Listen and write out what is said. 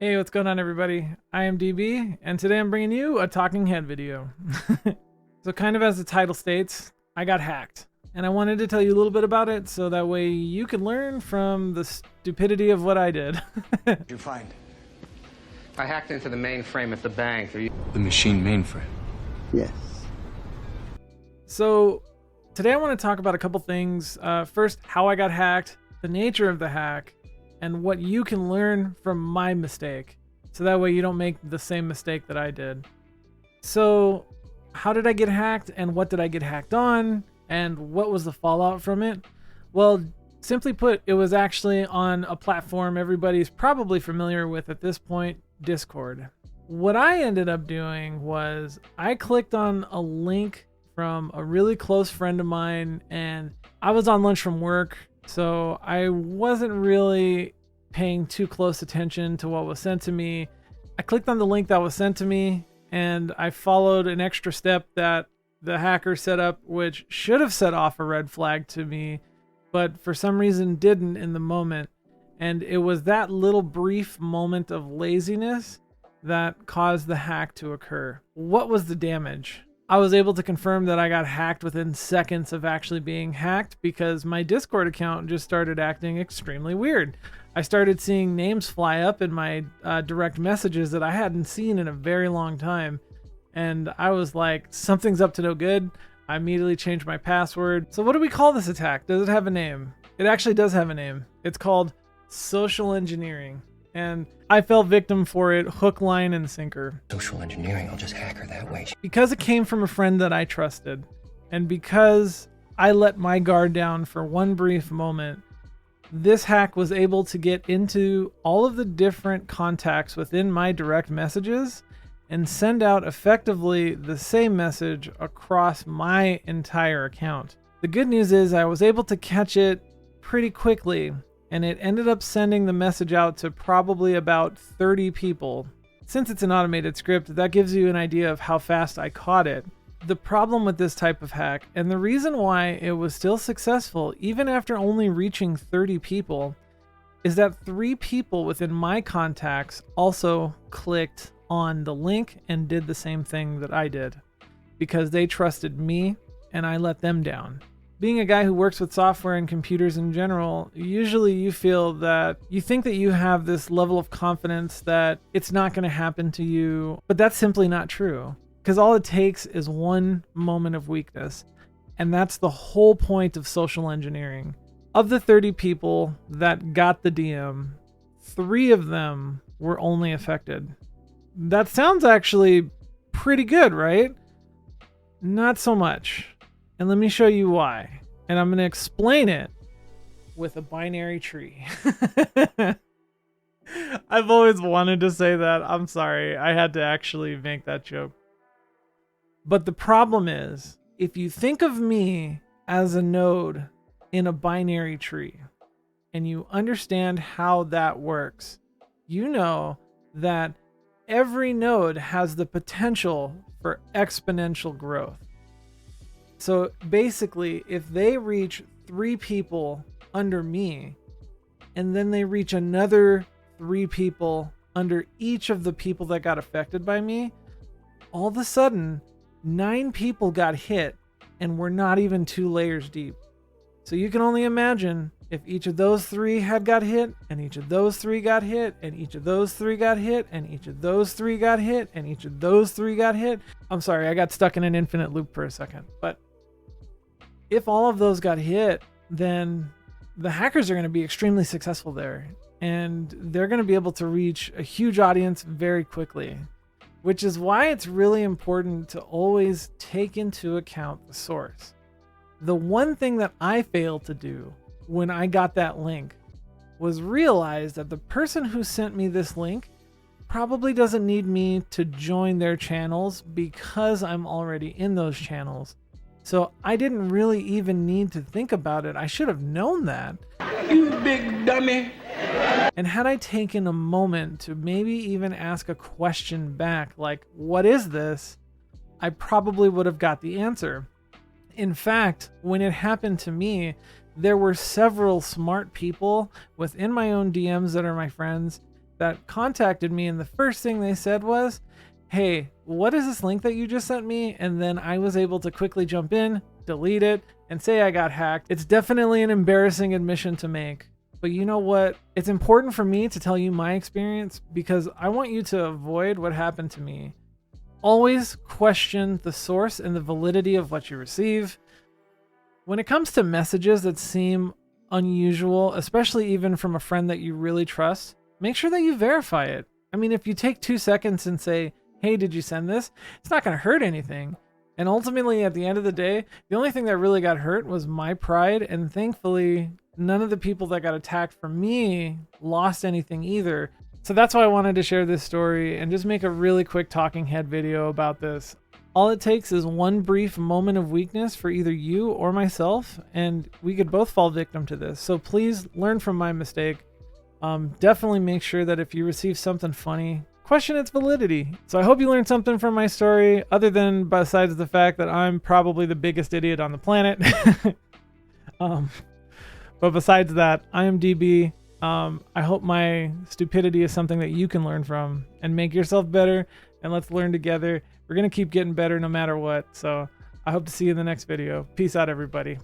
Hey, what's going on, everybody? I am DB, and today I'm bringing you a talking head video. So kind of as the title states, I got hacked, and I wanted to tell you a little bit about it so that way you can learn from the stupidity of what I did. What'd you find? I hacked into the mainframe at the bank. The machine mainframe? Yes. So today I want to talk about a couple things. First, how I got hacked, the nature of the hack, and what you can learn from my mistake, so that way you don't make the same mistake that I did. So how did I get hacked, and what did I get hacked on, and what was the fallout from it? Well, simply put, it was actually on a platform everybody's probably familiar with at this point, Discord. What I ended up doing was I clicked on a link from a really close friend of mine, and I was on lunch from work, so I wasn't really paying too close attention to what was sent to me. I clicked on the link that was sent to me, and I followed an extra step that the hacker set up, which should have set off a red flag to me, but for some reason didn't in the moment. And it was that little brief moment of laziness that caused the hack to occur. What was the damage? I was able to confirm that I got hacked within seconds of actually being hacked because my Discord account just started acting extremely weird. I started seeing names fly up in my direct messages that I hadn't seen in a very long time. And I was like, something's up to no good. I immediately changed my password. So what do we call this attack? Does it have a name? It actually does have a name. It's called social engineering. And I fell victim for it hook, line, and sinker. Social engineering, I'll just hack her that way. Because it came from a friend that I trusted, and because I let my guard down for one brief moment, this hack was able to get into all of the different contacts within my direct messages and send out effectively the same message across my entire account. The good news is I was able to catch it pretty quickly, and it ended up sending the message out to probably about 30 people. Since it's an automated script, that gives you an idea of how fast I caught it. The problem with this type of hack, and the reason why it was still successful even after only reaching 30 people, is that 3 people within my contacts also clicked on the link and did the same thing that I did, because they trusted me and I let them down. Being a guy who works with software and computers in general, usually you feel that you think that you have this level of confidence that it's not going to happen to you, but that's simply not true, because all it takes is one moment of weakness, and that's the whole point of social engineering. Of the 30 people that got the DM, 3 of them were only affected. That sounds actually pretty good, right? Not so much. And let me show you why. And I'm going to explain it with a binary tree. I've always wanted to say that. I'm sorry. I had to actually make that joke. But the problem is, if you think of me as a node in a binary tree, and you understand how that works, you know that every node has the potential for exponential growth. So basically, if they reach 3 people under me, and then they reach another 3 people under each of the people that got affected by me, all of a sudden, 9 people got hit, and we're not even 2 layers deep. So you can only imagine if each of those 3 had got hit, and each of those 3 got hit, and each of those 3 got hit, and each of those 3 got hit, and each of those 3 got hit. I'm sorry, I got stuck in an infinite loop for a second. But if all of those got hit, then the hackers are going to be extremely successful there, and they're going to be able to reach a huge audience very quickly, which is why it's really important to always take into account the source. The one thing that I failed to do when I got that link was realize that the person who sent me this link probably doesn't need me to join their channels because I'm already in those channels. So I didn't really even need to think about it. I should have known that. You big dummy. And had I taken a moment to maybe even ask a question back, like, what is this? I probably would have got the answer. In fact, when it happened to me, there were several smart people within my own DMs that are my friends that contacted me, and the first thing they said was, hey, what is this link that you just sent me? And then I was able to quickly jump in, delete it, and say I got hacked. It's definitely an embarrassing admission to make. But you know what? It's important for me to tell you my experience because I want you to avoid what happened to me. Always question the source and the validity of what you receive. When it comes to messages that seem unusual, especially even from a friend that you really trust, make sure that you verify it. I mean, if you take 2 seconds and say, hey, did you send this? It's not going to hurt anything. And ultimately, at the end of the day, the only thing that really got hurt was my pride. And thankfully, none of the people that got attacked from me lost anything either. So that's why I wanted to share this story and just make a really quick talking head video about this. All it takes is one brief moment of weakness for either you or myself, and we could both fall victim to this. So please learn from my mistake. Definitely make sure that if you receive something funny, question its validity. So I hope you learned something from my story, other than besides the fact that I'm probably the biggest idiot on the planet. But besides that, I am DB. I hope my stupidity is something that you can learn from and make yourself better, and let's learn together. We're going to keep getting better no matter what. So I hope to see you in the next video. Peace out, everybody.